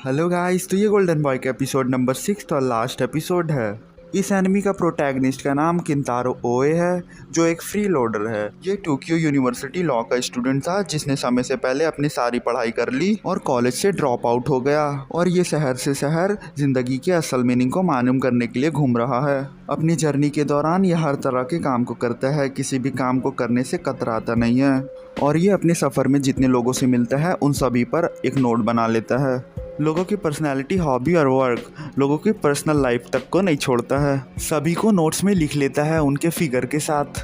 Hello guys, तो ये golden boy का एपिसोड नंबर 6 और लास्ट एपिसोड है। इस एनिमी का प्रोटैगनिस्ट का नाम किंतारो ओए है, जो एक फ्री लोडर है। ये टोक्यो यूनिवर्सिटी लॉ का स्टूडेंट था, जिसने समय से पहले अपनी सारी पढ़ाई कर ली और कॉलेज से ड्रॉप आउट हो गया और ये शहर से शहर जिंदगी के असल मीनिंग को मालूम करने के लिए घूम रहा है। अपनी जर्नी के दौरान ये हर तरह के काम को करता है, किसी भी काम को करने से कतराता नहीं है और ये अपने सफ़र में जितने लोगों से मिलता है उन सभी पर एक नोट बना लेता है। लोगों की पर्सनैलिटी, हॉबी और वर्क, लोगों की पर्सनल लाइफ तक को नहीं छोड़ता है, सभी को नोट्स में लिख लेता है उनके फिगर के साथ।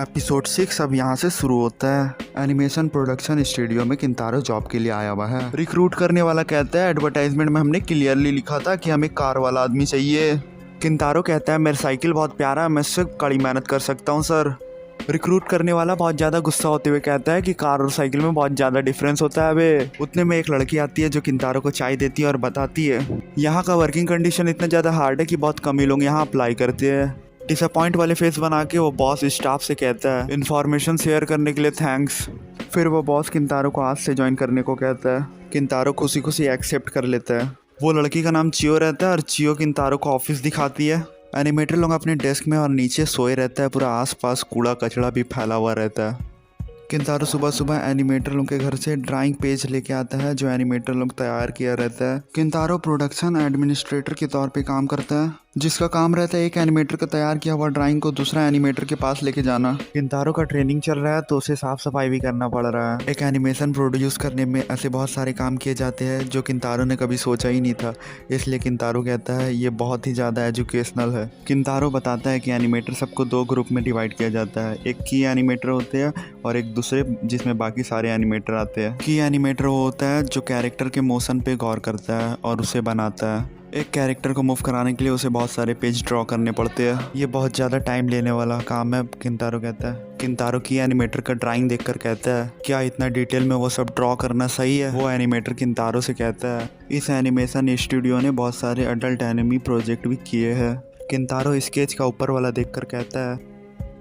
एपिसोड 6 अब यहाँ से शुरू होता है। एनिमेशन प्रोडक्शन स्टूडियो में किंतारो जॉब के लिए आया हुआ है। रिक्रूट करने वाला कहता है, एडवर्टाइजमेंट में हमने क्लियरली लिखा था कि हमें कार वाला आदमी चाहिए। किंतारो कहता है, मेरा साइकिल बहुत प्यारा है, मैं इससे कड़ी मेहनत कर सकता हूँ सर। रिक्रूट करने वाला बहुत ज़्यादा गुस्सा होते हुए कहता है कि कार और साइकिल में बहुत ज़्यादा डिफरेंस होता है। अबे उतने में एक लड़की आती है जो किंतारो को चाय देती है और बताती है यहाँ का वर्किंग कंडीशन इतना ज़्यादा हार्ड है कि बहुत कम ही लोग यहाँ अप्लाई करते हैं। डिसअपॉइंट वाले फेस बना के वो बॉस स्टाफ से कहता है, इन्फॉर्मेशन शेयर करने के लिए थैंक्स। फिर वो बॉस किंतारो को आज से ज्वाइन करने को कहता है। किंतारो खुशी खुशी एक्सेप्ट कर लेता है। वो लड़की का नाम चियो रहता है और चियो किंतारो को ऑफिस दिखाती है। एनिमेटर लोग अपने डेस्क में और नीचे सोए रहता है, पूरा आसपास कूड़ा कचड़ा भी फैला हुआ रहता है। किंतारो सुबह सुबह एनिमेटर लोग के घर से ड्राइंग पेज लेके आता है जो एनिमेटर लोग तैयार किया रहता है। किंतारो प्रोडक्शन एडमिनिस्ट्रेटर के तौर पे काम करता है, जिसका काम रहता है एक एनिमेटर का तैयार किया हुआ ड्राइंग को दूसरा एनिमेटर के पास लेके जाना। किंतारो का ट्रेनिंग चल रहा है तो उसे साफ सफाई भी करना पड़ रहा है। एक एनिमेशन प्रोड्यूस करने में ऐसे बहुत सारे काम किए जाते हैं जो किंतारो ने कभी सोचा ही नहीं था, इसलिए किंतारो कहता है ये बहुत ही ज़्यादा एजुकेशनल है। किंतारो बताता है कि एनिमेटर सबको 2 ग्रुप में डिवाइड किया जाता है, एक की एनिमेटर होते हैं और एक दूसरे जिसमें बाकी सारे एनिमेटर आते हैं। की एनिमेटर वो होता है जो कैरेक्टर के मोशन पे गौर करता है और उसे बनाता है। एक कैरेक्टर को मूव कराने के लिए उसे बहुत सारे पेज ड्रॉ करने पड़ते हैं, ये बहुत ज़्यादा टाइम लेने वाला काम है, किंतारो कहता है। किंतारो की एनिमेटर का ड्राइंग देखकर कहता है, क्या इतना डिटेल में वो सब ड्रॉ करना सही है? वो एनिमेटर किंतारो से कहता है, इस एनिमेशन स्टूडियो ने बहुत सारे अडल्ट एनिमी प्रोजेक्ट भी किए हैं। किंतारो स्केच का ऊपर वाला देखकर कहता है,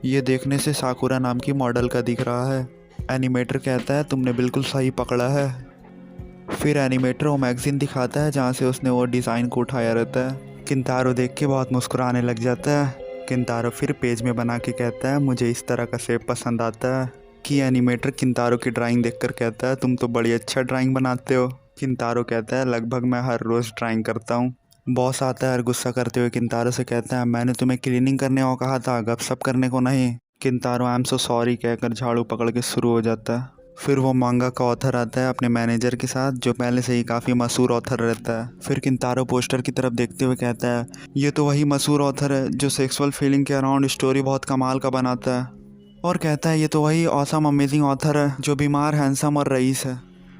ये देखने से साकुरा नाम की मॉडल का दिख रहा है। एनिमेटर कहता है, तुमने बिल्कुल सही पकड़ा है। फिर एनिमेटर वो मैगजीन दिखाता है जहाँ से उसने वो डिज़ाइन को उठाया रहता है। किंतारो देख के बहुत मुस्कुराने लग जाता है। किंतारो फिर पेज में बना के कहता है, मुझे इस तरह का शेप पसंद आता है। कि एनिमेटर किंतारो की ड्राइंग देखकर कहता है, तुम तो बड़ी अच्छा ड्राइंग बनाते हो। किंतारो कहता है, लगभग मैं हर रोज़ ड्राइंग करता हूँ। बॉस आता है और गुस्सा करते हुए किंतारो से कहता है, मैंने तुम्हें क्लीनिंग करने को कहा था, गपशप करने को नहीं। किंतारो आई एम सो सॉरी कहकर झाड़ू पकड़ के शुरू हो जाता है। फिर वो मांगा का ऑथर आता है अपने मैनेजर के साथ, जो पहले से ही काफ़ी मशहूर ऑथर रहता है। फिर किंतारो पोस्टर की तरफ देखते हुए कहता है, ये तो वही मशहूर ऑथर है जो सेक्सुअल फीलिंग के अराउंड स्टोरी बहुत कमाल का बनाता है। और कहता है, ये तो वही ऑसम अमेजिंग ऑथर है जो बीमार, हैंडसम और रईस है।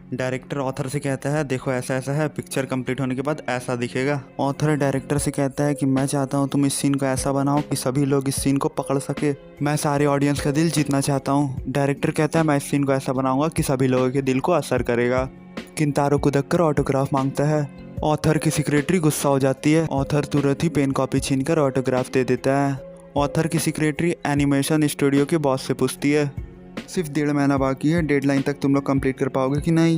डायरेक्टर ऑथर से कहता है, देखो ऐसा ऐसा है, पिक्चर कंप्लीट होने के बाद ऐसा दिखेगा। ऑथर डायरेक्टर से कहता है कि मैं चाहता हूँ तुम इस सीन को ऐसा बनाओ कि सभी लोग इस सीन को पकड़ सके, मैं सारे ऑडियंस का दिल जीतना चाहता हूँ। डायरेक्टर कहता है, मैं इस सीन को ऐसा बनाऊंगा कि सभी लोगों के दिल को असर करेगा। किंतारो कुदक कर ऑटोग्राफ मांगता है। ऑथर की सेक्रेटरी गुस्सा हो जाती है। ऑथर तुरंत ही पेन कॉपी छीन कर ऑटोग्राफ दे देता है। ऑथर की सेक्रेटरी एनिमेशन स्टूडियो के बॉस से पूछती है, सिर्फ 1.5 महीना बाकी है, डेडलाइन तक तुम लोग कंप्लीट कर पाओगे कि नहीं?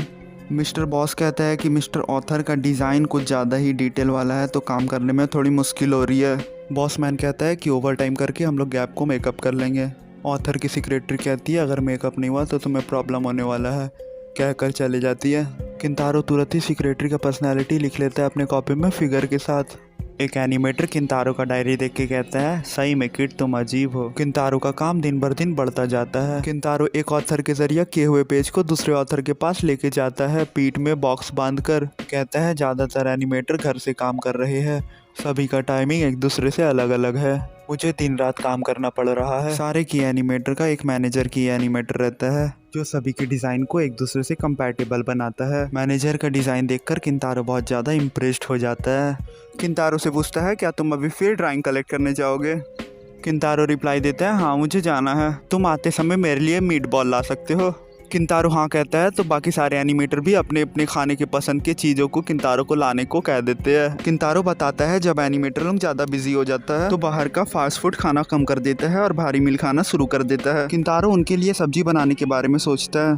मिस्टर बॉस कहता है कि मिस्टर ऑथर का डिज़ाइन कुछ ज़्यादा ही डिटेल वाला है तो काम करने में थोड़ी मुश्किल हो रही है। बॉस मैन कहता है कि ओवर टाइम करके हम लोग गैप को मेकअप कर लेंगे। ऑथर की सेक्रेटरी कहती है, अगर मेकअप नहीं हुआ तो तुम्हें प्रॉब्लम होने वाला है, कहकर चले जाती है। किंतारो तुरंत ही सेक्रेटरी का पर्सनैलिटी लिख लेता है अपने कॉपी में फिगर के साथ। एक एनिमेटर किंतारो का डायरी देख के कहता है, सही में किड तुम अजीब हो। किंतारो का काम दिन भर दिन बढ़ता जाता है। किंतारो एक ऑथर के जरिए किए हुए पेज को दूसरे ऑथर के पास लेके जाता है, पीठ में बॉक्स बांधकर। कहता है, ज़्यादातर एनिमेटर घर से काम कर रहे हैं, सभी का टाइमिंग एक दूसरे से अलग अलग है, मुझे दिन रात काम करना पड़ रहा है। सारे की एनिमेटर का एक मैनेजर की एनिमेटर रहता है जो सभी के डिज़ाइन को एक दूसरे से कंपैटिबल बनाता है। मैनेजर का डिज़ाइन देखकर किंतारो बहुत ज़्यादा इम्प्रेस्ड हो जाता है। किंतारो से पूछता है, क्या तुम अभी फिर ड्राइंग कलेक्ट करने जाओगे? किंतारो रिप्लाई देता है, हाँ मुझे जाना है, तुम आते समय मेरे लिए मीट बॉल ला सकते हो। किंतारो हाँ कहता है तो बाकी सारे एनिमेटर भी अपने अपने खाने के पसंद की चीज़ों को किंतारो को लाने को कह देते हैं। किंतारो बताता है, जब एनिमेटर लोग ज़्यादा बिजी हो जाता है तो बाहर का फास्ट फूड खाना कम कर देता है और भारी मील खाना शुरू कर देता है। किंतारो उनके लिए सब्जी बनाने के बारे में सोचता है।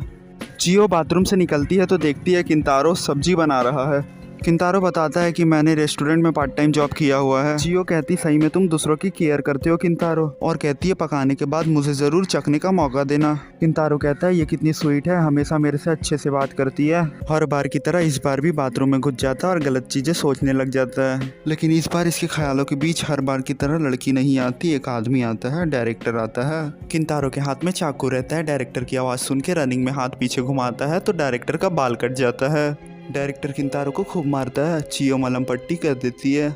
चियो बाथरूम से निकलती है तो देखती है किंतारो सब्जी बना रहा है। किंतारो बताता है कि मैंने रेस्टोरेंट में पार्ट टाइम जॉब किया हुआ है। चियो कहती सही में तुम दूसरों की केयर करते हो किंतारो, और कहती है पकाने के बाद मुझे जरूर चखने का मौका देना। किंतारो कहता है ये कितनी स्वीट है, हमेशा मेरे से अच्छे से बात करती है। हर बार की तरह इस बार भी बाथरूम में घुस जाता है और गलत चीजें सोचने लग जाता है। लेकिन इस बार इसके ख्यालों के बीच हर बार की तरह लड़की नहीं आती, एक आदमी आता है, डायरेक्टर आता है। किंतारो के हाथ में चाकू रहता है। डायरेक्टर की आवाज सुन के रनिंग में हाथ पीछे घुमाता है तो डायरेक्टर का बाल कट जाता है। डायरेक्टर किंतारो को खूब मारता है। चियो मलहम पट्टी कर देती है।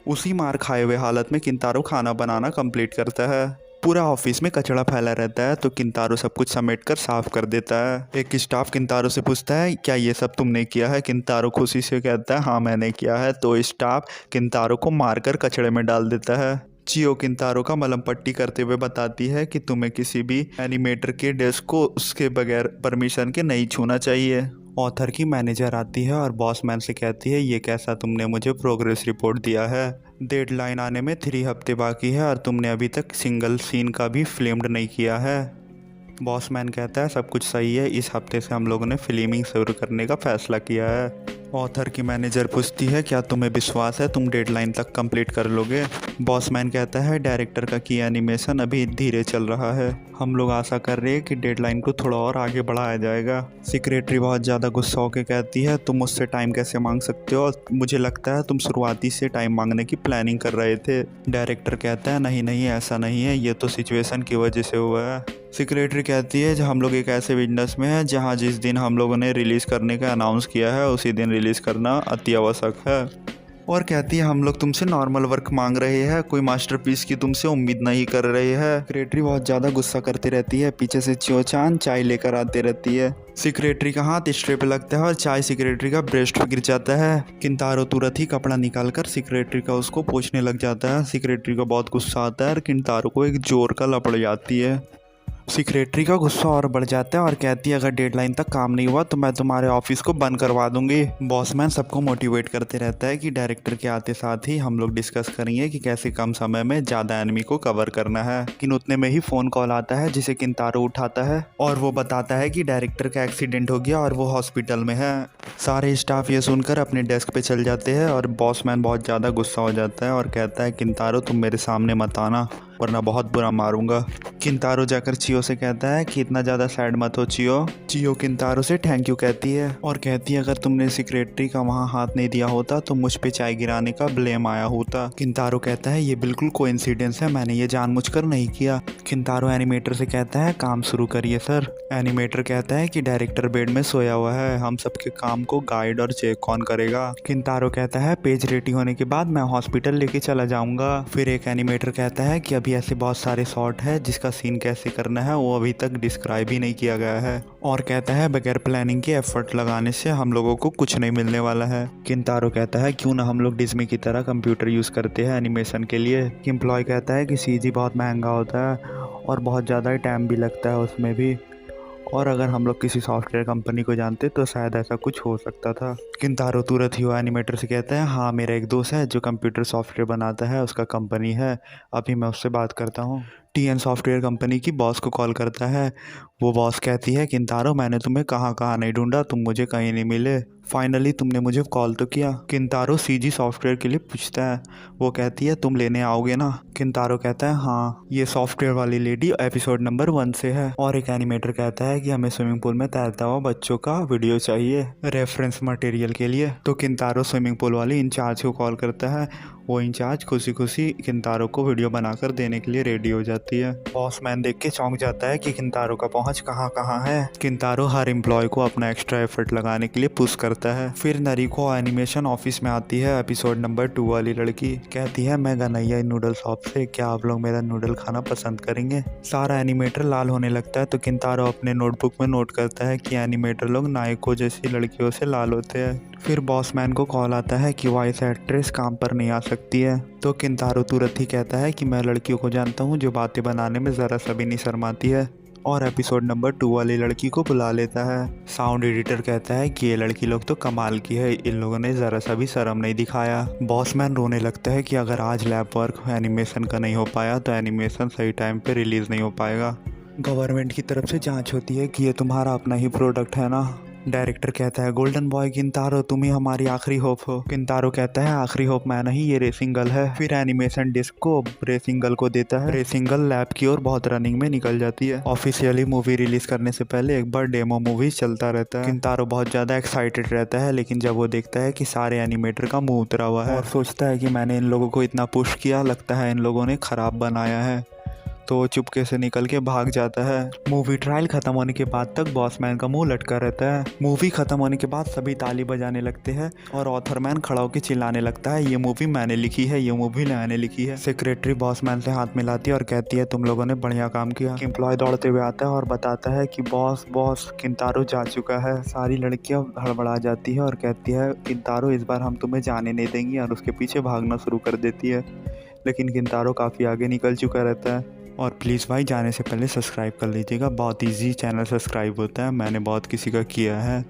उसी मार खाए हुए हालत में किंतारो खाना बनाना कंप्लीट करता है। पूरा ऑफिस में कचरा फैला रहता है तो किंतारो सब कुछ समेट कर साफ कर देता है। एक स्टाफ किंतारो से पूछता है क्या ये सब तुमने किया है? किंतारो खुशी से कहता है हाँ मैंने किया है। तो स्टाफ किंतारो को मारकर कचड़े में डाल देता है। चियो किंतारो का मलहम पट्टी करते हुए बताती है कि तुम्हें किसी भी एनिमेटर के डेस्क को उसके बगैर परमिशन के नहीं छूना चाहिए। ऑथर की मैनेजर आती है और बॉस मैन से कहती है ये कैसा तुमने मुझे प्रोग्रेस रिपोर्ट दिया है? डेडलाइन आने में 3 हफ्ते बाकी है और तुमने अभी तक सिंगल सीन का भी फिल्म्ड नहीं किया है। बॉस मैन कहता है सब कुछ सही है, इस हफ्ते से हम लोगों ने फिल्मिंग शुरू करने का फैसला किया है। ऑथर की मैनेजर पूछती है क्या तुम्हें विश्वास है तुम डेडलाइन तक कंप्लीट कर लोगे? बॉस मैन कहता है डायरेक्टर का की एनिमेशन अभी धीरे चल रहा है, हम लोग आशा कर रहे हैं कि डेडलाइन को थोड़ा और आगे बढ़ाया जाएगा। सेक्रेटरी बहुत ज़्यादा गुस्सा होकर कहती है तुम मुझसे टाइम कैसे मांग सकते हो? मुझे लगता है तुम शुरुआती से टाइम मांगने की प्लानिंग कर रहे थे। डायरेक्टर कहता है नहीं नहीं ऐसा नहीं है, ये तो सिचुएशन की वजह से हुआ है। सेक्रेटरी कहती है हम लोग एक ऐसे बिजनेस में हैं जहां जिस दिन हम लोगों ने रिलीज़ करने का अनाउंस किया है उसी दिन रिलीज़ करना अति आवश्यक है। और कहती है हम लोग तुमसे नॉर्मल वर्क मांग रहे हैं, कोई मास्टरपीस की तुमसे उम्मीद नहीं कर रहे हैं। सेक्रेटरी बहुत ज़्यादा गुस्सा करती रहती है। पीछे से चियो-चान चाय लेकर आती रहती है। सेक्रेटरी का हाथ इस ट्रे पे लगता है और चाय सेक्रेटरी का ब्रेस्ट पे गिर जाता है। किंतारो तुरंत ही कपड़ा निकालकर सेक्रेटरी का उसको पोंछने लग जाता है। सेक्रेटरी को बहुत गुस्सा आता है और किंतारो को एक जोर का लपड़ जाती है। सेक्रेटरी का गुस्सा और बढ़ जाता है और कहती है अगर डेडलाइन तक काम नहीं हुआ तो मैं तुम्हारे ऑफिस को बंद करवा दूंगी। बॉसमैन सबको मोटिवेट करते रहता है कि डायरेक्टर के आते साथ ही हम लोग डिस्कस करेंगे कि कैसे कम समय में ज़्यादा एनिमी को कवर करना है। लेकिन उतने में ही फ़ोन कॉल आता है जिसे किंतारो उठाता है और वो बताता है कि डायरेक्टर का एक्सीडेंट हो गया और वो हॉस्पिटल में है। सारे स्टाफ ये सुनकर अपने डेस्क पे चल जाते हैं और बॉसमैन बहुत ज़्यादा गुस्सा हो जाता है और कहता है किंतारो तुम मेरे सामने मत आना वरना बहुत बुरा मारूंगा। किंतारो जाकर चियो से कहता है कि इतना ज़्यादा सैड मत हो चियो। चियो किंतारो से थैंक यू कहती है और कहती है अगर तुमने सेक्रेटरी का वहाँ हाथ नहीं दिया होता तो मुझ पे चाय गिराने का ब्लेम आया होता। किंतारो कहता है ये बिल्कुल कोइंसिडेंस है, मैंने ये जानबूझकर नहीं किया। किंतारो एनिमेटर से कहता है काम शुरू करिए सर। एनिमेटर कहता है कि डायरेक्टर बेड में सोया हुआ है, हम सबके काम को गाइड और चेक कौन करेगा। किंतारो कहता है पेज रेडी होने के बाद मैं हॉस्पिटल लेके चला जाऊंगा। फिर एक एनिमेटर कहता है कि अभी ऐसे बहुत सारे शॉट है जिसका सीन कैसे करना है वो अभी तक डिस्क्राइब ही नहीं किया गया है और कहता है बगैर प्लानिंग के एफर्ट लगाने से हम लोगों को कुछ नहीं मिलने वाला है। किंतारो कहता है क्यों ना हम लोग डिज्नी की तरह कंप्यूटर यूज़ करते हैं एनिमेशन के लिए। एम्प्लॉय कहता है कि सीजी बहुत महंगा होता है और बहुत ज़्यादा टाइम भी लगता है उसमें भी, और अगर हम लोग किसी सॉफ्टवेयर कंपनी को जानते तो शायद ऐसा कुछ हो सकता था। किंतारो तुरंत ही वो एनिमेटर से कहता है हाँ मेरा एक दोस्त है जो कंप्यूटर सॉफ्टवेयर बनाता है, उसका कंपनी है, अभी मैं उससे बात करता हूँ। टीएन सॉफ्टवेयर कंपनी की बॉस को कॉल करता है। वो बॉस कहती है किंतारो मैंने तुम्हें कहाँ कहाँ नहीं ढूंढा, तुम मुझे कहीं नहीं मिले, फाइनली तुमने मुझे कॉल तो किया। किंतारो सीजी सॉफ्टवेयर के लिए पूछता है। वो कहती है तुम लेने आओगे ना? किंतारो कहता है हाँ, ये सॉफ्टवेयर वाली लेडी एपिसोड नंबर 1 से है। और एक एनिमेटर कहता है कि हमें स्विमिंग पूल में तैरता हुआ बच्चों का वीडियो चाहिए रेफरेंस मटेरियल के लिए। तो किंतारो स्विमिंग पूल वाली इंचार्ज को कॉल करता है। वो इंचार्ज खुशी खुशी किंतारो को वीडियो बनाकर देने के लिए रेडी हो जाती है। बॉसमैन देख के चौंक जाता है कि किंतारो का पहुंच कहाँ कहाँ है। किंतारो हर एम्प्लॉय को अपना एक्स्ट्रा एफर्ट लगाने के लिए पुश करता है। फिर नरीको एनिमेशन ऑफिस में आती है। एपिसोड नंबर 2 वाली लड़की कहती है मैं गनैया नूडल शॉप से, क्या आप लोग मेरा नूडल खाना पसंद करेंगे? सारा एनिमेटर लाल होने लगता है तो किंतारो अपने नोटबुक में नोट करता है कि एनिमेटर लोग नायको जैसी लड़कियों से लाल होते हैं। फिर बॉसमैन को कॉल आता है कि वॉइस एक्ट्रेस काम पर नहीं आ सकती है। तो किंतारो तुरंत ही कहता है कि मैं लड़कियों को जानता हूँ जो बातें बनाने में ज़रा सा भी नहीं शर्माती है, और एपिसोड नंबर 2 वाली लड़की को बुला लेता है। साउंड एडिटर कहता है कि ये लड़की लोग तो कमाल की है, इन लोगों ने ज़रा सा भी शर्म नहीं दिखाया। बॉसमैन रोने लगता है कि अगर आज लैब वर्क एनिमेशन का नहीं हो पाया तो एनिमेशन सही टाइम पे रिलीज़ नहीं हो पाएगा। गवर्नमेंट की तरफ से जांच होती है कि ये तुम्हारा अपना ही प्रोडक्ट है ना। डायरेक्टर कहता है गोल्डन बॉय किंतारो तुम ही हमारी आखिरी होप हो। किंतारो कहता है आखिरी होप मैं नहीं, ये रेसिंग गर्ल है। फिर एनिमेशन डिस्क को रेसिंग गर्ल को देता है। रेसिंग गर्ल लैब की ओर बहुत रनिंग में निकल जाती है। ऑफिशियली मूवी रिलीज करने से पहले एक बार डेमो मूवी चलता रहता है। किंतारो बहुत ज्यादा एक्साइटेड रहता है, लेकिन जब वो देखता है कि सारे एनिमेटर का मुंह उतरा हुआ है और सोचता है कि मैंने इन लोगों को इतना पुश किया, लगता है इन लोगों ने खराब बनाया है, तो वो चुपके से निकल के भाग जाता है। मूवी ट्रायल खत्म होने के बाद तक बॉसमैन का मुंह लटका रहता है। मूवी खत्म होने के बाद सभी ताली बजाने लगते हैं और ऑथरमैन खड़ा होकर चिल्लाने लगता है ये मूवी मैंने लिखी है, ये मूवी मैंने लिखी है। सेक्रेटरी बॉसमैन से हाथ मिलाती है और कहती है तुम लोगों ने बढ़िया काम किया। एम्प्लॉय दौड़ते हुए आता है और बताता है कि बॉस बॉस किंतारो जा चुका है। सारी लड़कियां हड़बड़ा जाती है और कहती है किंतारो इस बार हम तुम्हें जाने नहीं देंगी, और उसके पीछे भागना शुरू कर देती है। लेकिन किंतारो काफ़ी आगे निकल चुका रहता है। और प्लीज़ भाई जाने से पहले सब्सक्राइब कर लीजिएगा, बहुत इजी चैनल सब्सक्राइब होता है, मैंने बहुत किसी का किया है।